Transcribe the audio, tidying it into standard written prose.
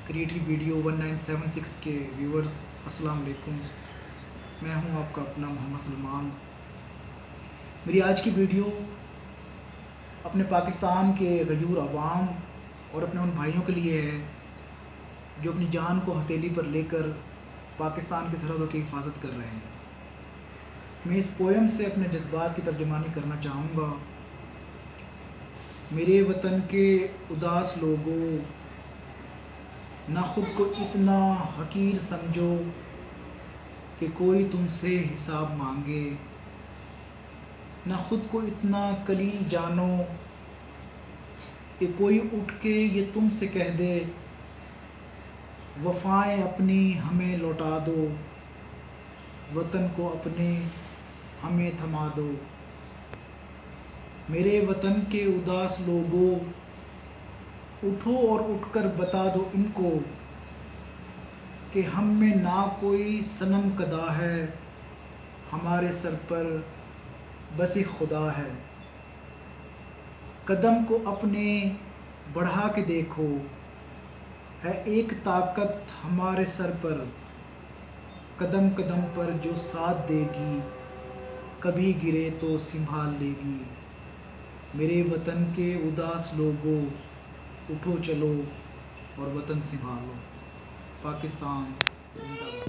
Creative video 1976 کے viewers السلام علیکم. میں ہوں آپ کا اپنا محمد سلمان. میری آج کی ویڈیو اپنے پاکستان کے غیور عوام اور اپنے ان بھائیوں کے لیے ہے جو اپنی جان کو ہتھیلی پر لے کر پاکستان کی سرحدوں کی حفاظت کر رہے ہیں. میں اس پویم سے اپنے جذبات کی ترجمانی کرنا چاہوں گا. میرے وطن کے اداس لوگوں، نہ خود کو اتنا حقیر سمجھو کہ کوئی تم سے حساب مانگے، نہ خود کو اتنا قلیل جانو کہ کوئی اٹھ کے یہ تم سے کہہ دے وفائیں اپنی ہمیں لوٹا دو، وطن کو اپنے ہمیں تھما دو. میرے وطن کے اداس لوگوں، اٹھو اور اٹھ کر بتا دو ان کو کہ ہم میں نہ کوئی صنم کدا ہے، ہمارے سر پر بس ایک خدا ہے. قدم کو اپنے بڑھا کے دیکھو، ہے ایک طاقت ہمارے سر پر، قدم قدم پر جو ساتھ دے گی، کبھی گرے تو سنبھال لے گی. میرے وطن کے اداس لوگوں، اٹھو چلو اور وطن سنبھالو. پاکستان زندہ باد.